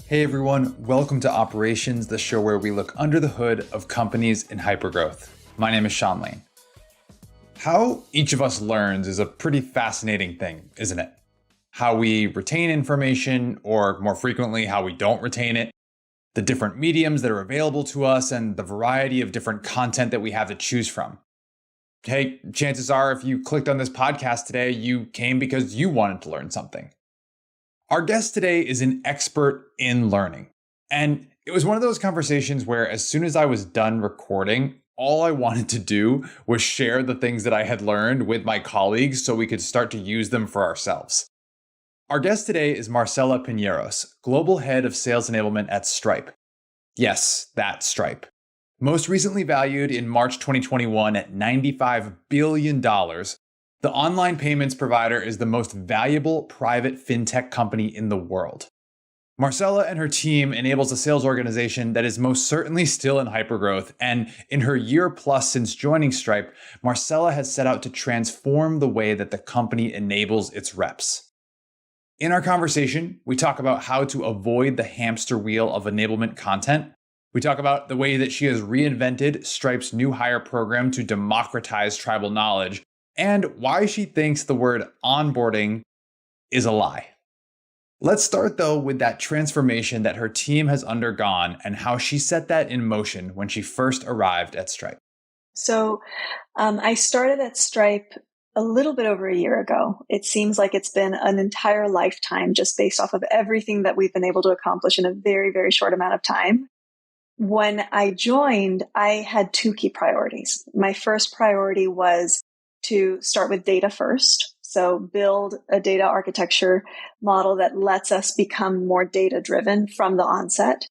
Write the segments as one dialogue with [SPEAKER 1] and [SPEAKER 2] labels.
[SPEAKER 1] Hey everyone, welcome to Operations, the show where we look under the hood of companies in hypergrowth. My name is Sean Lane. How each of us learns is a pretty fascinating thing, isn't it? How we retain information, or more frequently, how we don't retain it, the different mediums that are available to us, and the variety of different content that we have to choose from. Hey, chances are if you clicked on this podcast today, you came because you wanted to learn something. Our guest today is an expert in learning. And it was one of those conversations where as soon as I was done recording, all I wanted to do was share the things that I had learned with my colleagues so we could start to use them for ourselves. Our guest today is Marcela Piñeros, Global Head of Sales Enablement at Stripe. Yes, that Stripe. Most recently valued in March 2021 at $95 billion, the online payments provider is the most valuable private fintech company in the world. Marcela and her team enables a sales organization that is most certainly still in hypergrowth, and in her year plus since joining Stripe, Marcela has set out to transform the way that the company enables its reps. In our conversation, we talk about how to avoid the hamster wheel of enablement content. We talk about the way that she has reinvented Stripe's new hire program to democratize tribal knowledge, and why she thinks the word onboarding is a lie. Let's start though with that transformation that her team has undergone and how she set that in motion when she first arrived at Stripe.
[SPEAKER 2] So I started at Stripe a little bit over a year ago. It seems like it's been an entire lifetime just based off of everything that we've been able to accomplish in a very, very short amount of time. When I joined, I had two key priorities. My first priority was to start with data first. So build a data architecture model that lets us become more data driven from the onset.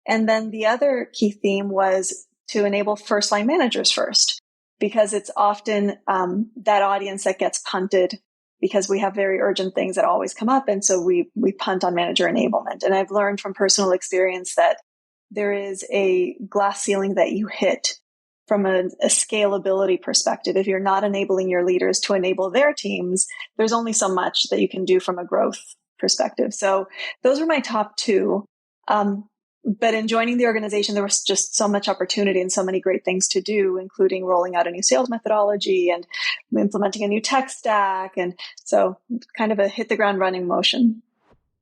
[SPEAKER 2] And then the other key theme was to enable first line managers first, because it's often that audience that gets punted because we have very urgent things that always come up. And so we punt on manager enablement. And I've learned from personal experience that there is a glass ceiling that you hit from a scalability perspective. If you're not enabling your leaders to enable their teams, there's only so much that you can do from a growth perspective. So those were my top two. But in joining the organization, there was just so much opportunity and so many great things to do, including rolling out a new sales methodology and implementing a new tech stack. And so kind of a hit the ground running motion.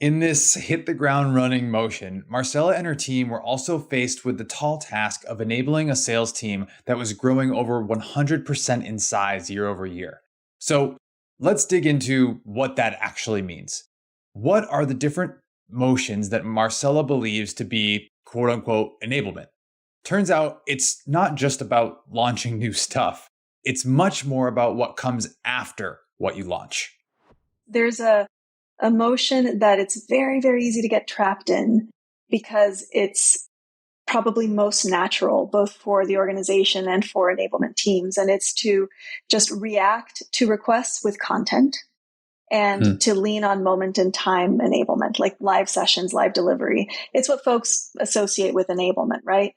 [SPEAKER 1] In this hit the ground running motion, Marcela and her team were also faced with the tall task of enabling a sales team that was growing over 100% in size year over year. So let's dig into what that actually means. What are the different motions that Marcela believes to be quote unquote enablement? Turns out it's not just about launching new stuff. It's much more about what comes after what you launch.
[SPEAKER 2] There's a motion that it's very, very easy to get trapped in because it's probably most natural, both for the organization and for enablement teams. And it's to just react to requests with content and to lean on moment in time enablement, like live sessions, live delivery. It's what folks associate with enablement, right?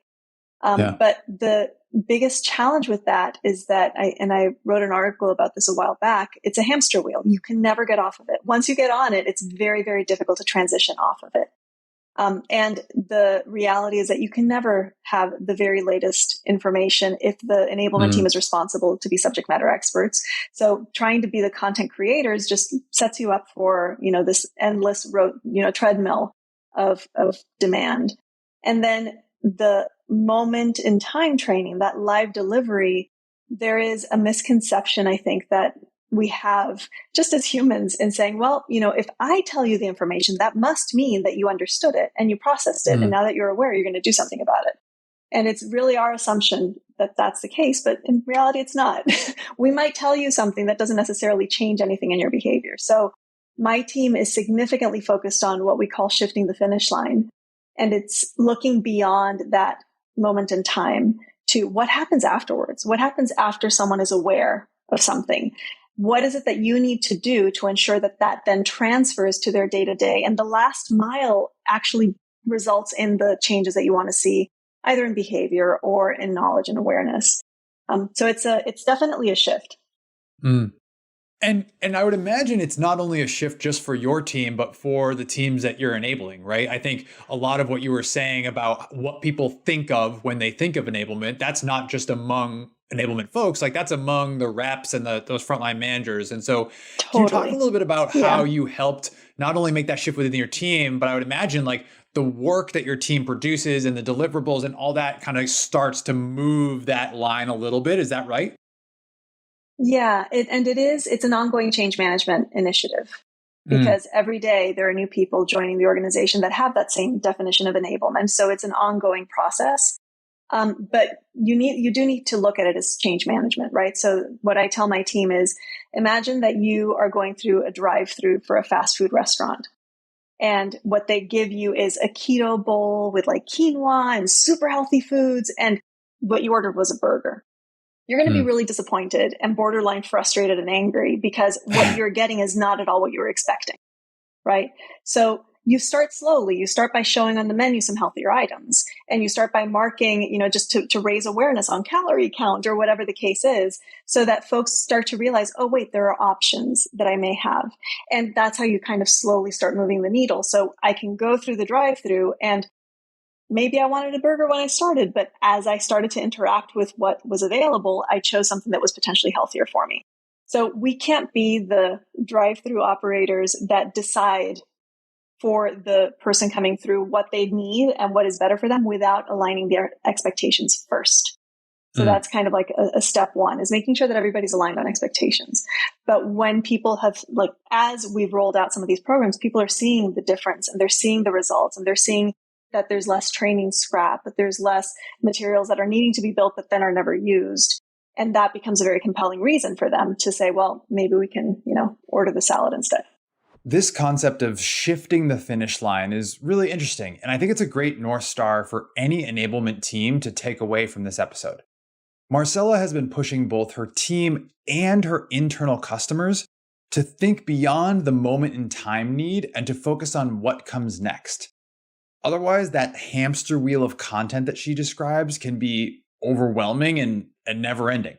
[SPEAKER 2] But the biggest challenge with that is that I wrote an article about this a while back. It's a hamster wheel. You can never get off of it. Once you get on it, it's very, very difficult to transition off of it. And the reality is that you can never have the very latest information if the enablement team is responsible to be subject matter experts. So trying to be the content creators just sets you up for, this endless road, treadmill of demand. And then the moment in time training, that live delivery, there is a misconception, I think, that we have just as humans in saying, well, if I tell you the information, that must mean that you understood it and you processed it. And now that you're aware, you're going to do something about it. And it's really our assumption that that's the case. But in reality, it's not. We might tell you something that doesn't necessarily change anything in your behavior. So my team is significantly focused on what we call shifting the finish line. And it's looking beyond that moment in time to what happens afterwards. What happens after someone is aware of something? What is it that you need to do to ensure that that then transfers to their day-to-day? And the last mile actually results in the changes that you want to see, either in behavior or in knowledge and awareness. So it's definitely a shift.
[SPEAKER 1] And I would imagine it's not only a shift just for your team, but for the teams that you're enabling, right? I think a lot of what you were saying about what people think of when they think of enablement, that's not just among enablement folks, like that's among the reps and those frontline managers. And so can you talk a
[SPEAKER 2] Totally.
[SPEAKER 1] little bit about how
[SPEAKER 2] Yeah.
[SPEAKER 1] you helped not only make that shift within your team, but I would imagine like the work that your team produces and the deliverables and all that kind of starts to move that line a little bit. Is that right?
[SPEAKER 2] Yeah. It's an ongoing change management initiative
[SPEAKER 1] Mm,
[SPEAKER 2] because every day there are new people joining the organization that have that same definition of enablement. So it's an ongoing process. But you do need to look at it as change management, right? So what I tell my team is imagine that you are going through a drive-through for a fast food restaurant. And what they give you is a keto bowl with like quinoa and super healthy foods. And what you ordered was a burger. You're going to be
[SPEAKER 1] mm.
[SPEAKER 2] really disappointed and borderline frustrated and angry because what you're getting is not at all what you were expecting, right? So you start slowly. You start by showing on the menu some healthier items, and you start by marking, just to raise awareness on calorie count or whatever the case is, so that folks start to realize, oh, wait, there are options that I may have. And that's how you kind of slowly start moving the needle. So I can go through the drive-through and maybe I wanted a burger when I started, but as I started to interact with what was available, I chose something that was potentially healthier for me. So we can't be the drive-through operators that decide for the person coming through what they need and what is better for them without aligning their expectations first. So
[SPEAKER 1] Mm.
[SPEAKER 2] that's kind of like a step one, is making sure that everybody's aligned on expectations. But when people have, like, as we've rolled out some of these programs, people are seeing the difference and they're seeing the results and they're seeing that there's less training scrap, that there's less materials that are needing to be built but then are never used. And that becomes a very compelling reason for them to say, well, maybe we can, order the salad instead.
[SPEAKER 1] This concept of shifting the finish line is really interesting, and I think it's a great North Star for any enablement team to take away from this episode. Marcela has been pushing both her team and her internal customers to think beyond the moment in time need and to focus on what comes next. Otherwise, that hamster wheel of content that she describes can be overwhelming and never ending.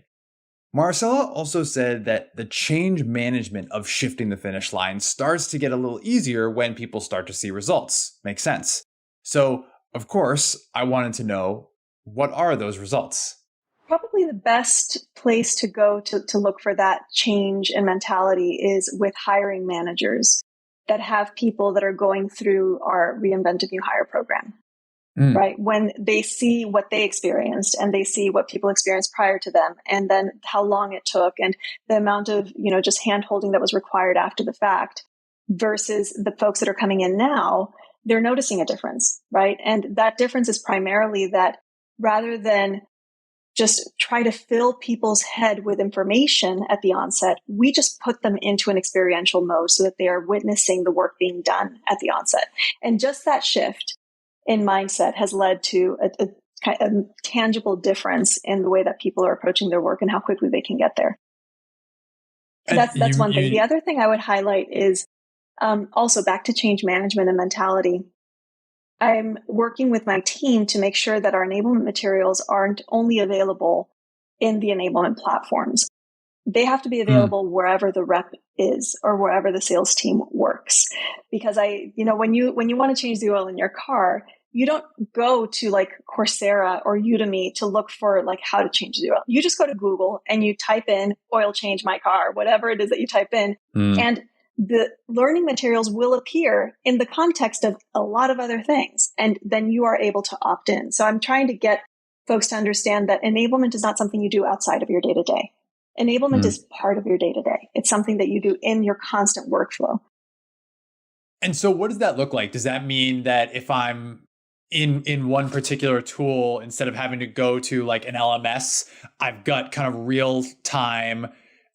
[SPEAKER 1] Marcella also said that the change management of shifting the finish line starts to get a little easier when people start to see results. Makes sense. So, of course, I wanted to know, what are those results?
[SPEAKER 2] Probably the best place to go to look for that change in mentality is with hiring managers that have people that are going through our reinvented new hire program,
[SPEAKER 1] Mm.
[SPEAKER 2] right? When they see what they experienced and they see what people experienced prior to them, and then how long it took and the amount of, just hand holding that was required after the fact versus the folks that are coming in now, they're noticing a difference, right? And that difference is primarily that rather than just try to fill people's head with information at the onset, we just put them into an experiential mode so that they are witnessing the work being done at the onset. And just that shift in mindset has led to a tangible difference in the way that people are approaching their work and how quickly they can get there.
[SPEAKER 1] And
[SPEAKER 2] That's one thing. The other thing I would highlight is also back to change management and mentality. I'm working with my team to make sure that our enablement materials aren't only available in the enablement platforms. They have to be
[SPEAKER 1] Mm.
[SPEAKER 2] available wherever the rep is or wherever the sales team works. Because when you want to change the oil in your car, you don't go to like Coursera or Udemy to look for like how to change the oil. You just go to Google and you type in oil change my car, whatever it is that you type in.
[SPEAKER 1] Mm.
[SPEAKER 2] And the learning materials will appear in the context of a lot of other things. And then you are able to opt in. So I'm trying to get folks to understand that enablement is not something you do outside of your day to day. Enablement
[SPEAKER 1] Mm.
[SPEAKER 2] is part of your day to day. It's something that you do in your constant workflow.
[SPEAKER 1] And so what does that look like? Does that mean that if I'm in one particular tool, instead of having to go to like an LMS, I've got kind of real time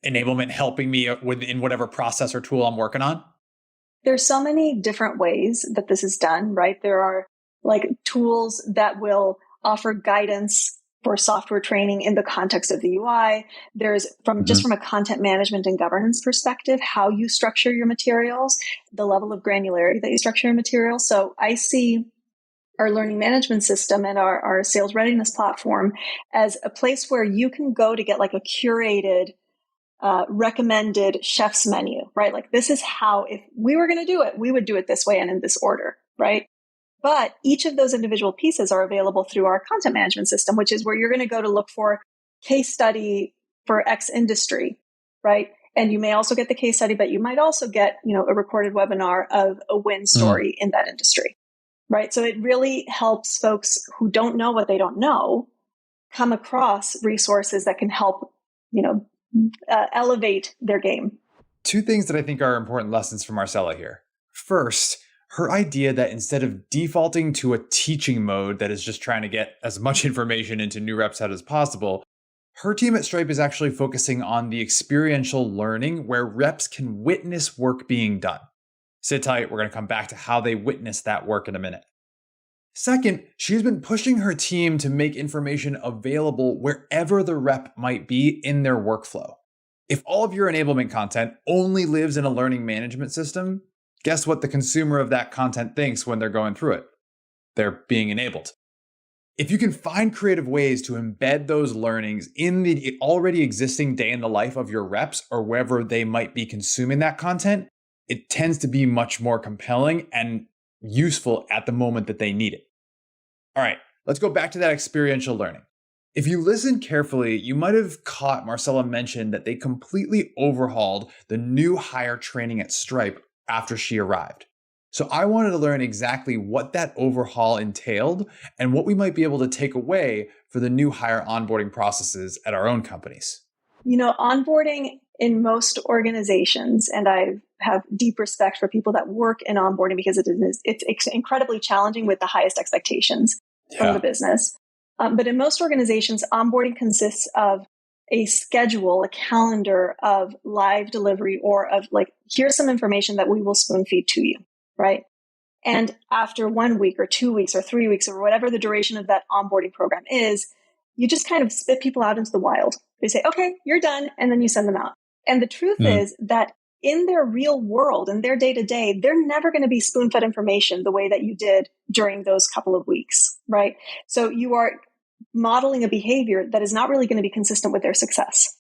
[SPEAKER 1] enablement helping me within whatever process or tool I'm working on?
[SPEAKER 2] There's so many different ways that this is done, right? There are like tools that will offer guidance for software training in the context of the UI. There's from a content management and governance perspective, how you structure your materials, the level of granularity that you structure your materials. So I see our learning management system and our sales readiness platform as a place where you can go to get like a curated recommended chef's menu, right? Like this is how, if we were going to do it, we would do it this way and in this order, right? But each of those individual pieces are available through our content management system, which is where you're going to go to look for case study for X industry, right? And you may also get the case study, but you might also get, a recorded webinar of a win story in that industry, right? So it really helps folks who don't know what they don't know come across resources that can help, elevate their game.
[SPEAKER 1] Two things that I think are important lessons from Marcela here. First, her idea that instead of defaulting to a teaching mode that is just trying to get as much information into new reps' head as possible, her team at Stripe is actually focusing on the experiential learning where reps can witness work being done. Sit tight, we're going to come back to how they witness that work in a minute. Second, she's been pushing her team to make information available wherever the rep might be in their workflow. If all of your enablement content only lives in a learning management system, guess what the consumer of that content thinks when they're going through it? They're being enabled. If you can find creative ways to embed those learnings in the already existing day in the life of your reps or wherever they might be consuming that content, it tends to be much more compelling and useful at the moment that they need it. All right, let's go back to that experiential learning. If you listen carefully, you might have caught Marcela mention that they completely overhauled the new hire training at Stripe after she arrived. So I wanted to learn exactly what that overhaul entailed and what we might be able to take away for the new hire onboarding processes at our own companies.
[SPEAKER 2] Onboarding in most organizations, and I have deep respect for people that work in onboarding because it's incredibly challenging with the highest expectations from the business. But in most organizations, onboarding consists of a schedule, a calendar of live delivery or of here's some information that we will spoon feed to you, right? And after 1 week or 2 weeks or 3 weeks or whatever the duration of that onboarding program is, you just kind of spit people out into the wild. They say, okay, you're done. And then you send them out. And the truth is that in their real world, in their day to day, they're never going to be spoon fed information the way that you did during those couple of weeks, right? So you are modeling a behavior that is not really going to be consistent with their success.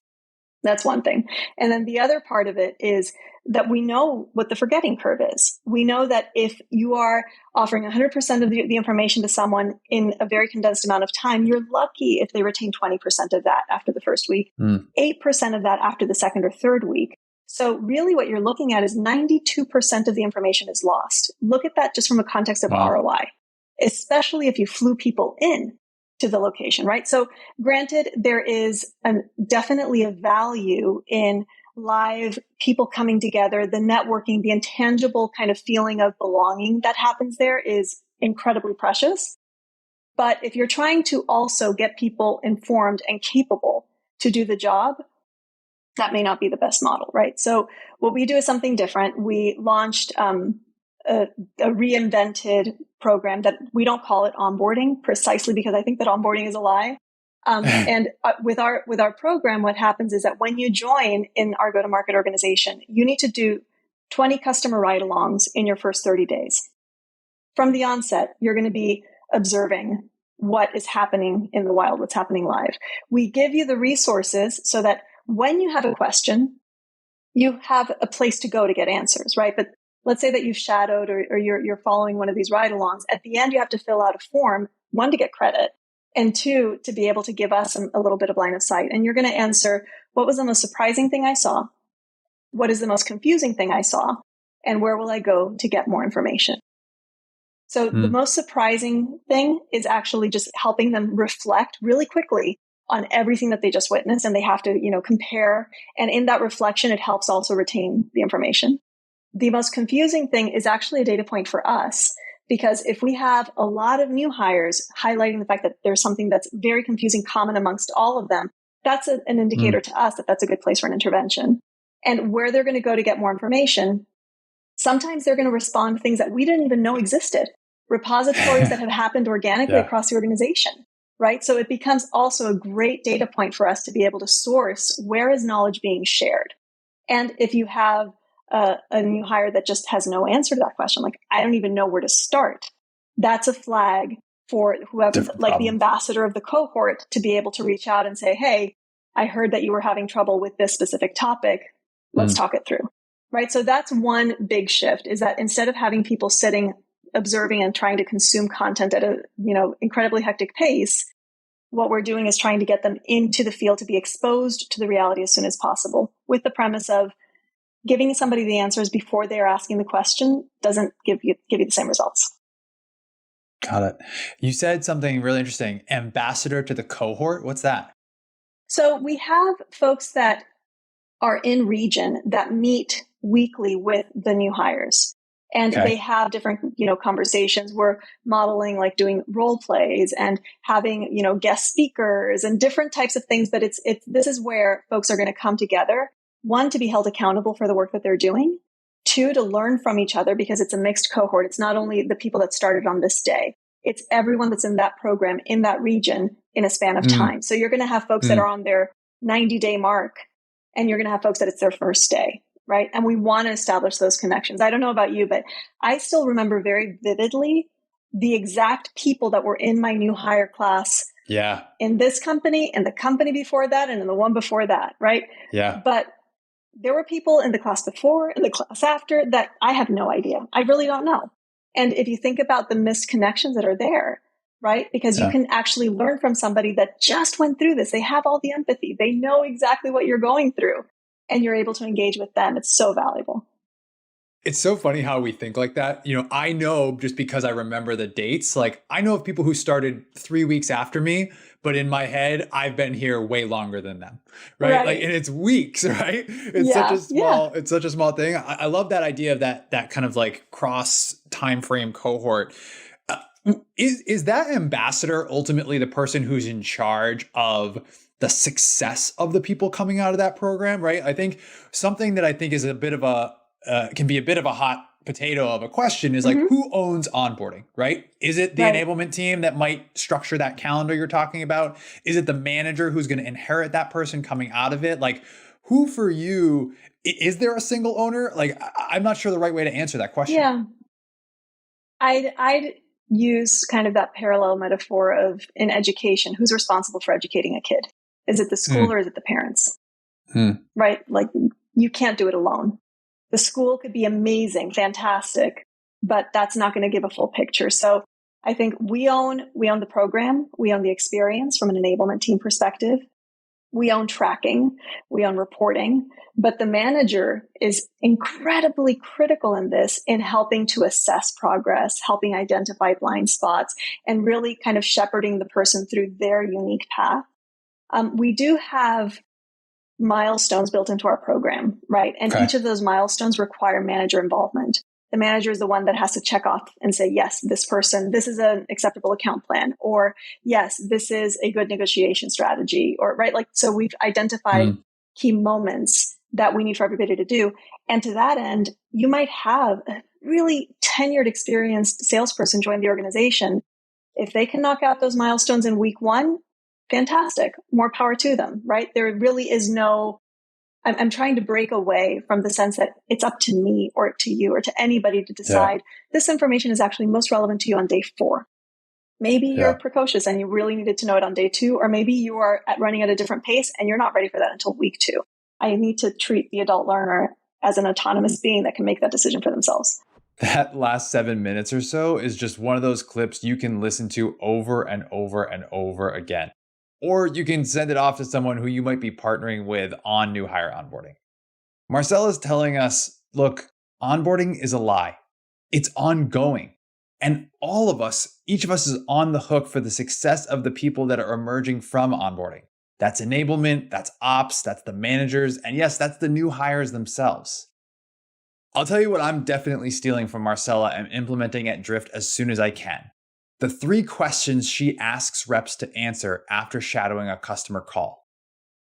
[SPEAKER 2] That's one thing. And then the other part of it is that we know what the forgetting curve is. We know that if you are offering 100% of the information to someone in a very condensed amount of time, you're lucky if they retain 20% of that after the first week, 8% of that after the second or third week. So really what you're looking at is 92% of the information is lost. Look at that just from a context of ROI, especially if you flew people in to the location, right? So granted, there is definitely a value in live people coming together, the networking, the intangible kind of feeling of belonging that happens there is incredibly precious. But if you're trying to also get people informed and capable to do the job, that may not be the best model, right? So what we do is something different. We launched a reinvented program that we don't call it onboarding, precisely because I think that onboarding is a lie. And with our program, what happens is that when you join in our go-to-market organization, you need to do 20 customer ride-alongs in your first 30 days. From the onset, you're going to be observing what is happening in the wild, what's happening live. We give you the resources so that when you have a question, you have a place to go to get answers, right? But let's say that you've shadowed or you're following one of these ride-alongs. At the end, you have to fill out a form, one, to get credit, and two, to be able to give us a little bit of line of sight. And you're going to answer, what was the most surprising thing I saw? What is the most confusing thing I saw? And where will I go to get more information? So the most surprising thing is actually just helping them reflect really quickly on everything that they just witnessed. And they have to, compare. And in that reflection, it helps also retain the information. The most confusing thing is actually a data point for us, because if we have a lot of new hires highlighting the fact that there's something that's very confusing common amongst all of them, that's an indicator to us that that's a good place for an intervention. And where they're going to go to get more information, sometimes they're going to respond to things that we didn't even know existed, repositories that have happened organically across the organization, right? So it becomes also a great data point for us to be able to source where is knowledge being shared. And if you have a new hire that just has no answer to that question, like, I don't even know where to start, that's a flag for whoever, the ambassador of the cohort, to be able to reach out and say, hey, I heard that you were having trouble with this specific topic. Let's talk it through. Right. So that's one big shift, is that instead of having people sitting, observing and trying to consume content at a, incredibly hectic pace, what we're doing is trying to get them into the field to be exposed to the reality as soon as possible, with the premise of giving somebody the answers before they're asking the question doesn't give you the same results.
[SPEAKER 1] Got it. You said something really interesting. Ambassador to the cohort. What's that?
[SPEAKER 2] So we have folks that are in region that meet weekly with the new hires. And they have different, conversations. We're modeling, like doing role plays and having, guest speakers and different types of things. But this is where folks are going to come together. One, to be held accountable for the work that they're doing. Two, to learn from each other, because it's a mixed cohort. It's not only the people that started on this day. It's everyone that's in that program, in that region, in a span of time. So you're going to have folks that are on their 90-day mark, and you're going to have folks that it's their first day, right? And we want to establish those connections. I don't know about you, but I still remember very vividly the exact people that were in my new hire class.
[SPEAKER 1] Yeah.
[SPEAKER 2] In this company, in the company before that, and in the one before that, right?
[SPEAKER 1] Yeah.
[SPEAKER 2] But there were people in the class before, in the class after, that I have no idea. I really don't know. And if you think about the missed connections that are there, right? Because you can actually learn from somebody that just went through this. They have all the empathy. They know exactly what you're going through, and you're able to engage with them. It's so valuable.
[SPEAKER 1] It's so funny how we think like that. I know, just because I remember the dates, like I know of people who started 3 weeks after me, but in my head, I've been here way longer than them. Right. Like, and it's weeks, right? It's such a small thing. I love that idea of that kind of like cross time frame cohort. Is that ambassador ultimately the person who's in charge of the success of the people coming out of that program? Right. I think something that I think is a bit of can be a bit of a hot potato of a question is like, who owns onboarding, right? Is it the enablement team that might structure that calendar you're talking about? Is it the manager who's going to inherit that person coming out of it? Like, who for you, is there a single owner? Like, I'm not sure the right way to answer that question.
[SPEAKER 2] Yeah. I'd use kind of that parallel metaphor of, in education, who's responsible for educating a kid? Is it the school or is it the parents? Right? Like, you can't do it alone. The school could be amazing, fantastic, but that's not going to give a full picture. So I think we own the program. We own the experience from an enablement team perspective. We own tracking. We own reporting. But the manager is incredibly critical in this, in helping to assess progress, helping identify blind spots, and really kind of shepherding the person through their unique path. We do have milestones built into our program, right? And each of those milestones require manager involvement. The manager is the one that has to check off and say, yes, this is an acceptable account plan, or yes, this is a good negotiation strategy, or right. Like, so we've identified key moments that we need for everybody to do. And to that end, you might have a really tenured, experienced salesperson join the organization. If they can knock out those milestones in week one, fantastic. More power to them, right? There really is I'm trying to break away from the sense that it's up to me or to you or to anybody to decide this information is actually most relevant to you on day 4. Maybe you're precocious and you really needed to know it on day 2, or maybe you are running at a different pace and you're not ready for that until week 2. I need to treat the adult learner as an autonomous being that can make that decision for themselves.
[SPEAKER 1] That last 7 minutes or so is just one of those clips you can listen to over and over and over again. Or you can send it off to someone who you might be partnering with on new hire onboarding. Marcela is telling us, look, onboarding is a lie. It's ongoing. And all of us, each of us is on the hook for the success of the people that are emerging from onboarding. That's enablement, that's ops, that's the managers, and yes, that's the new hires themselves. I'll tell you what I'm definitely stealing from Marcela and implementing at Drift as soon as I can. The 3 questions she asks reps to answer after shadowing a customer call.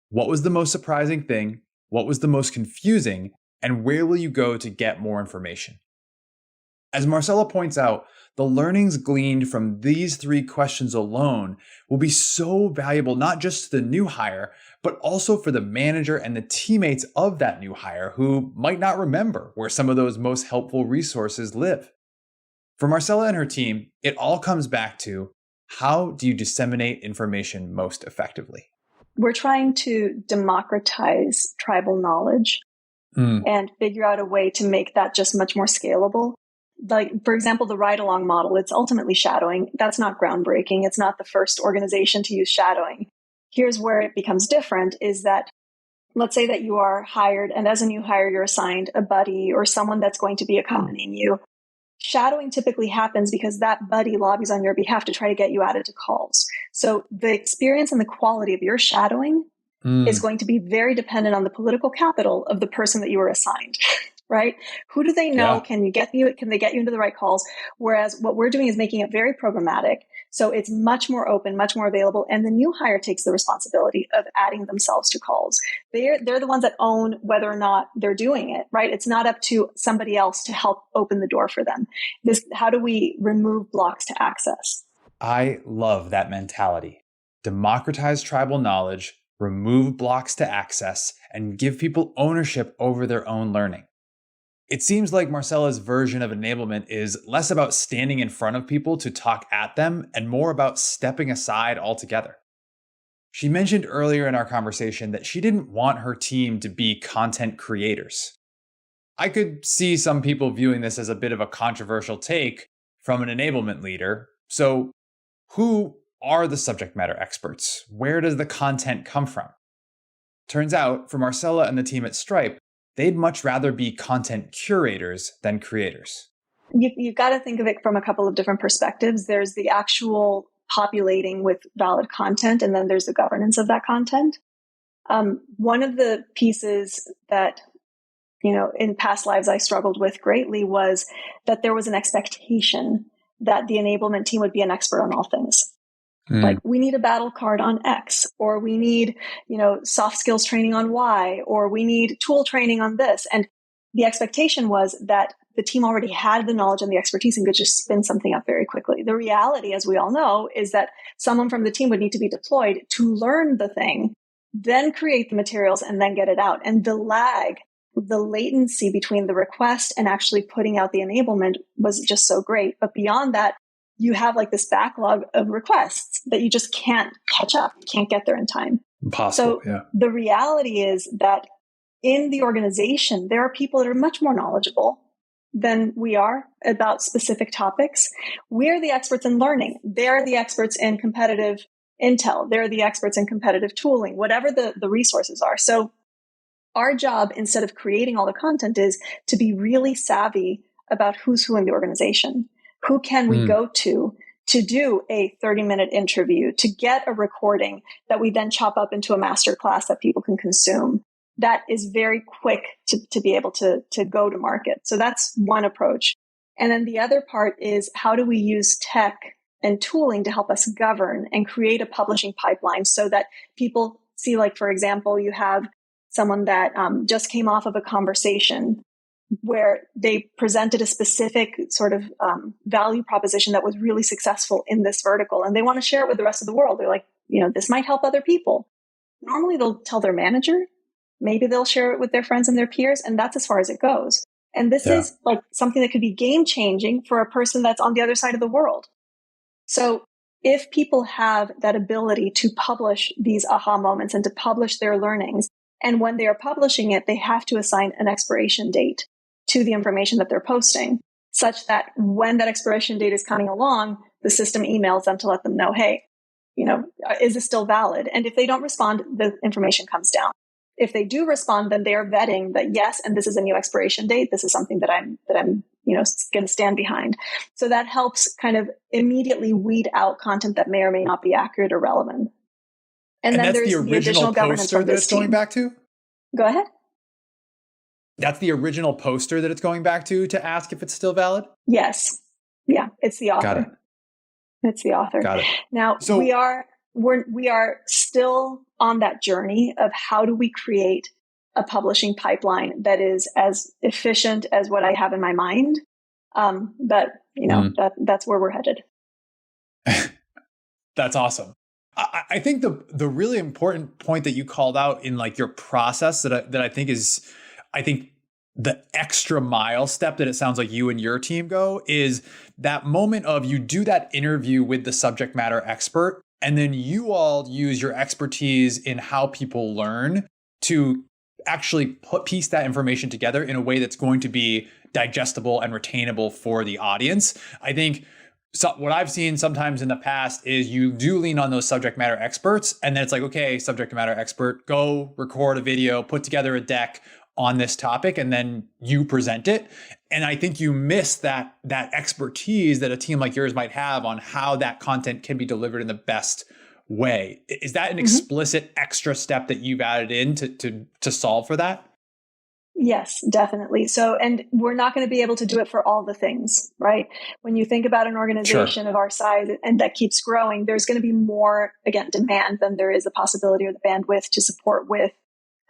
[SPEAKER 1] What was the most surprising thing? What was the most confusing? And where will you go to get more information? As Marcela points out, the learnings gleaned from these 3 questions alone will be so valuable, not just to the new hire, but also for the manager and the teammates of that new hire who might not remember where some of those most helpful resources live. For Marcela and her team, it all comes back to, how do you disseminate information most effectively?
[SPEAKER 2] we're trying to democratize tribal knowledge and figure out a way to make that just much more scalable. Like, for example, the ride-along model, it's ultimately shadowing. That's not groundbreaking. It's not the first organization to use shadowing. Here's where it becomes different is that, let's say that you are hired, and as a new hire, you're assigned a buddy or someone that's going to be accompanying you. Shadowing typically happens because that buddy lobbies on your behalf to try to get you added to calls. So the experience and the quality of your shadowing is going to be very dependent on the political capital of the person that you were assigned, right? Who do they know?
[SPEAKER 1] Yeah.
[SPEAKER 2] Can they get you into the right calls? Whereas what we're doing is making it very programmatic. So it's much more open, much more available. And the new hire takes the responsibility of adding themselves to calls. They're the ones that own whether or not they're doing it, right? It's not up to somebody else to help open the door for them. How do we remove blocks to access?
[SPEAKER 1] I love that mentality. Democratize tribal knowledge, remove blocks to access, and give people ownership over their own learning. It seems like Marcela's version of enablement is less about standing in front of people to talk at them and more about stepping aside altogether. She mentioned earlier in our conversation that she didn't want her team to be content creators. I could see some people viewing this as a bit of a controversial take from an enablement leader. So, who are the subject matter experts? Where does the content come from? Turns out, for Marcela and the team at Stripe, they'd much rather be content curators than creators.
[SPEAKER 2] You've got to think of it from a couple of different perspectives. There's the actual populating with valid content, and then there's the governance of that content. One of the pieces that, in past lives I struggled with greatly was that there was an expectation that the enablement team would be an expert on all things. Like, we need a battle card on X, or we need, soft skills training on Y, or we need tool training on this. And the expectation was that the team already had the knowledge and the expertise and could just spin something up very quickly. The reality, as we all know, is that someone from the team would need to be deployed to learn the thing, then create the materials, and then get it out. And the lag, the latency between the request and actually putting out the enablement was just so great. But beyond that, you have like this backlog of requests that you just can't catch up, can't get there in time.
[SPEAKER 1] Impossible.
[SPEAKER 2] So the reality is that in the organization, there are people that are much more knowledgeable than we are about specific topics. We're the experts in learning. They're the experts in competitive intel. They're the experts in competitive tooling, whatever the resources are. So our job, instead of creating all the content, is to be really savvy about who's who in the organization. Who can we go to do a 30-minute interview, to get a recording that we then chop up into a master class that people can consume? That is very quick to be able to go to market. So that's one approach. And then the other part is, how do we use tech and tooling to help us govern and create a publishing pipeline so that people see, like, for example, you have someone that just came off of a conversation where they presented a specific sort of value proposition that was really successful in this vertical, and they want to share it with the rest of the world. They're like, this might help other people. Normally they'll tell their manager, maybe they'll share it with their friends and their peers, and that's as far as it goes. And this is like something that could be game changing for a person that's on the other side of the world. So if people have that ability to publish these aha moments and to publish their learnings, and when they are publishing it, they have to assign an expiration date to the information that they're posting, such that when that expiration date is coming along, the system emails them to let them know, hey, is this still valid? And if they don't respond, the information comes down. If they do respond, then they are vetting that, yes, and this is a new expiration date. This is something that I'm going to stand behind. So that helps kind of immediately weed out content that may or may not be accurate or relevant. And then
[SPEAKER 1] that's
[SPEAKER 2] there's
[SPEAKER 1] the original poster that it's going back to?
[SPEAKER 2] Go ahead.
[SPEAKER 1] That's the original poster that it's going back to ask if it's still valid?
[SPEAKER 2] Yes. Yeah, it's the author.
[SPEAKER 1] Got it.
[SPEAKER 2] It's the author.
[SPEAKER 1] Got it.
[SPEAKER 2] Now,
[SPEAKER 1] so,
[SPEAKER 2] we are still on that journey of how do we create a publishing pipeline that is as efficient as what I have in my mind. But that's where we're headed.
[SPEAKER 1] That's awesome. I think the really important point that you called out in like your process that I think is, the extra mile step that it sounds like you and your team go is that moment of you do that interview with the subject matter expert And then you all use your expertise in how people learn to actually piece that information together in a way that's going to be digestible and retainable for the audience. I think what I've seen sometimes in the past is you do lean on those subject matter experts, and then it's like, okay, subject matter expert, go record a video, put together a deck on this topic, and then you present it. And I think you miss that expertise that a team like yours might have on how that content can be delivered in the best way. Is that an explicit extra step that you've added in to solve for that?
[SPEAKER 2] Yes, definitely. So, and we're not going to be able to do it for all the things, right? When you think about an organization of our size and that keeps growing, there's going to be more, again, demand than there is the possibility or the bandwidth to support with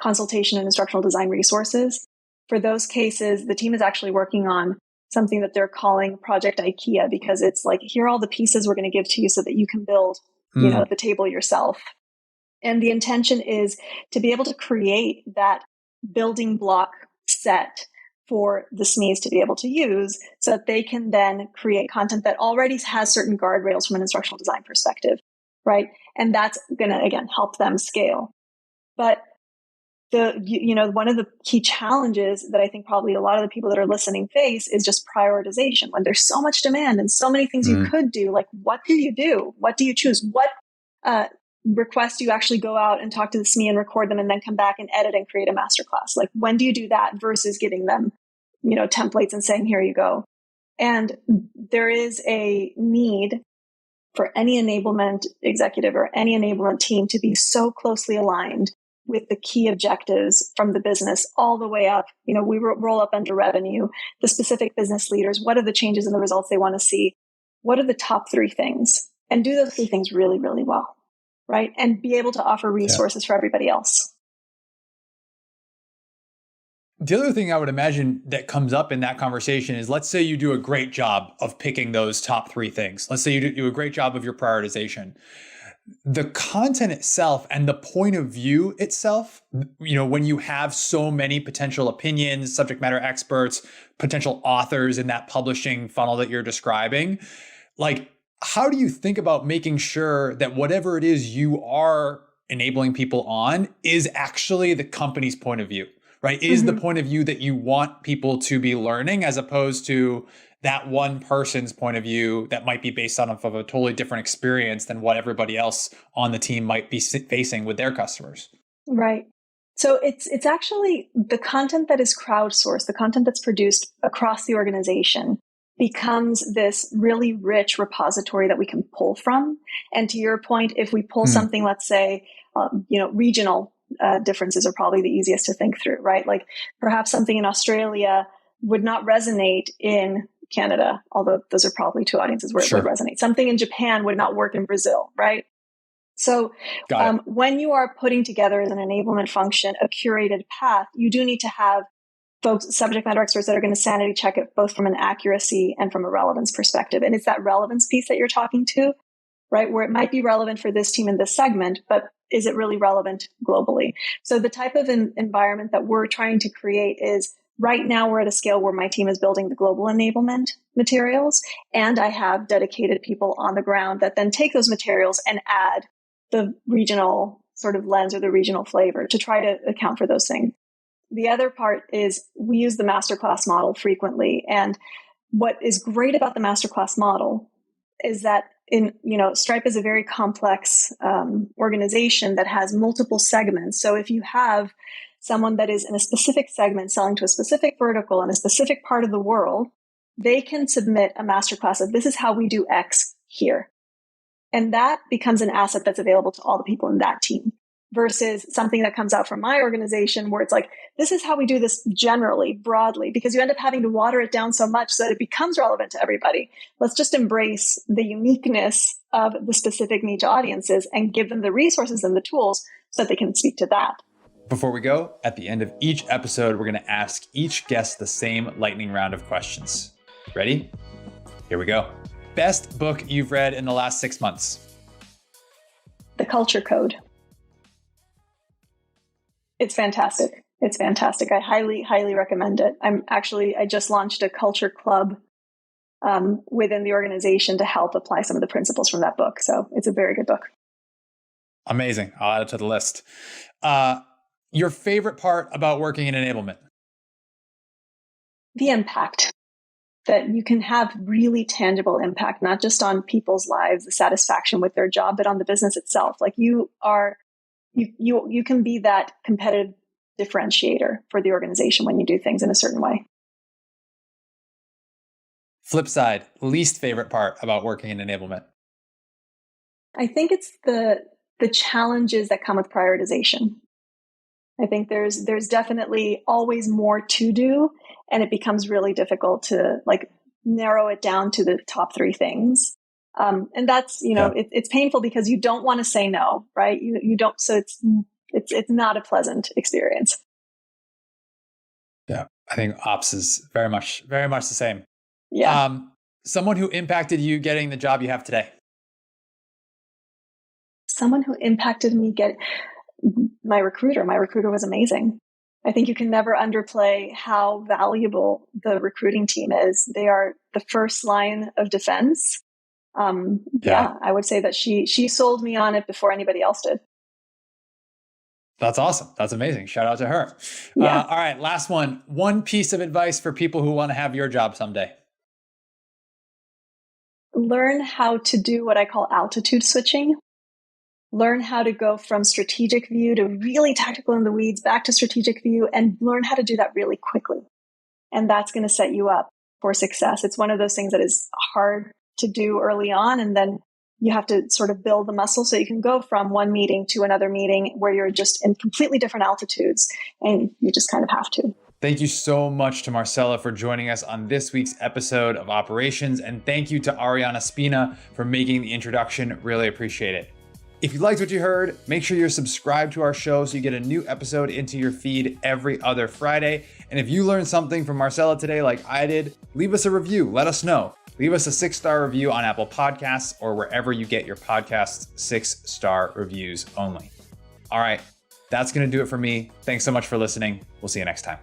[SPEAKER 2] consultation and instructional design resources. For those cases, the team is actually working on something that they're calling Project IKEA, because it's like, here are all the pieces we're going to give to you so that you can build, the table yourself. And the intention is to be able to create that building block set for the SMEs to be able to use so that they can then create content that already has certain guardrails from an instructional design perspective, right? And that's going to, again, help them scale. But one of the key challenges that I think probably a lot of the people that are listening face is just prioritization. When there's so much demand and so many things you could do, like, what do you do? What do you choose? What request do you actually go out and talk to the SME and record them and then come back and edit and create a masterclass? Like, when do you do that versus giving them, templates and saying, here you go? And there is a need for any enablement executive or any enablement team to be so closely aligned with the key objectives from the business all the way up. We roll up under revenue, the specific business leaders. What are the changes in the results they want to see? What are the top 3 things? And do those 3 things really, really well, right? And be able to offer resources for everybody else.
[SPEAKER 1] The other thing I would imagine that comes up in that conversation is, let's say you do a great job of picking those top 3 things. Let's say you do a great job of your prioritization. The content itself and the point of view itself, when you have so many potential opinions, subject matter experts, potential authors in that publishing funnel that you're describing, like, how do you think about making sure that whatever it is you are enabling people on is actually the company's point of view, right? Is the point of view that you want people to be learning, as opposed to that one person's point of view that might be based on of a totally different experience than what everybody else on the team might be facing with their customers.
[SPEAKER 2] Right. So it's actually the content that is crowdsourced, the content that's produced across the organization becomes this really rich repository that we can pull from. And to your point, if we pull something, let's say, regional differences are probably the easiest to think through, right? Like, perhaps something in Australia would not resonate in Canada, although those are probably 2 audiences where it would resonate. Something in Japan would not work in Brazil, right? So when you are putting together as an enablement function a curated path, you do need to have folks, subject matter experts, that are going to sanity check it both from an accuracy and from a relevance perspective. And it's that relevance piece that you're talking to, right? Where it might be relevant for this team in this segment, but is it really relevant globally? So the type of environment that we're trying to create is, right now we're at a scale where my team is building the global enablement materials, and I have dedicated people on the ground that then take those materials and add the regional sort of lens or the regional flavor to try to account for those things. The other part is we use the masterclass model frequently. And what is great about the masterclass model is that Stripe is a very complex organization that has multiple segments. So if you have someone that is in a specific segment selling to a specific vertical in a specific part of the world, they can submit a masterclass of, this is how we do X here. And that becomes an asset that's available to all the people in that team, versus something that comes out from my organization where it's like, this is how we do this generally, broadly, because you end up having to water it down so much so that it becomes relevant to everybody. Let's just embrace the uniqueness of the specific niche audiences and give them the resources and the tools so that they can speak to that.
[SPEAKER 1] Before we go, at the end of each episode, we're going to ask each guest the same lightning round of questions. Ready? Here we go. Best book you've read in the last 6 months?
[SPEAKER 2] The Culture Code. It's fantastic. It's fantastic. I highly, highly recommend it. I just launched a culture club within the organization to help apply some of the principles from that book. So it's a very good book.
[SPEAKER 1] Amazing. I'll add it to the list. Your favorite part about working in enablement?
[SPEAKER 2] The impact, that you can have really tangible impact, not just on people's lives, the satisfaction with their job, but on the business itself. Like you can be that competitive differentiator for the organization when you do things in a certain way.
[SPEAKER 1] Flip side, least favorite part about working in enablement?
[SPEAKER 2] I think it's the challenges that come with prioritization. I think there's definitely always more to do, and it becomes really difficult to like narrow it down to the top three things. And that's, it's painful because you don't want to say no, right? You don't, so it's not a pleasant experience.
[SPEAKER 1] Yeah, I think ops is very much the same.
[SPEAKER 2] Yeah.
[SPEAKER 1] Someone who impacted you getting the job you have today?
[SPEAKER 2] Someone who impacted me my recruiter. My recruiter was amazing. I think you can never underplay how valuable the recruiting team is. They are the first line of defense. Yeah, I would say that she sold me on it before anybody else did.
[SPEAKER 1] That's awesome. That's amazing. Shout out to her.
[SPEAKER 2] Yeah.
[SPEAKER 1] All right, last one. One piece of advice for people who want to have your job someday.
[SPEAKER 2] Learn how to do what I call altitude switching. Learn how to go from strategic view to really tactical in the weeds, back to strategic view, and learn how to do that really quickly. And that's going to set you up for success. It's one of those things that is hard to do early on. And then you have to sort of build the muscle so you can go from one meeting to another meeting where you're just in completely different altitudes, and you just kind of have to.
[SPEAKER 1] Thank you so much to Marcela for joining us on this week's episode of Operations. And thank you to Ariana Spina for making the introduction. Really appreciate it. If you liked what you heard, make sure you're subscribed to our show so you get a new episode into your feed every other Friday. And if you learned something from Marcela today like I did, leave us a review. Let us know. Leave us a 6-star review on Apple Podcasts or wherever you get your podcasts, 6-star reviews only. All right, that's going to do it for me. Thanks so much for listening. We'll see you next time.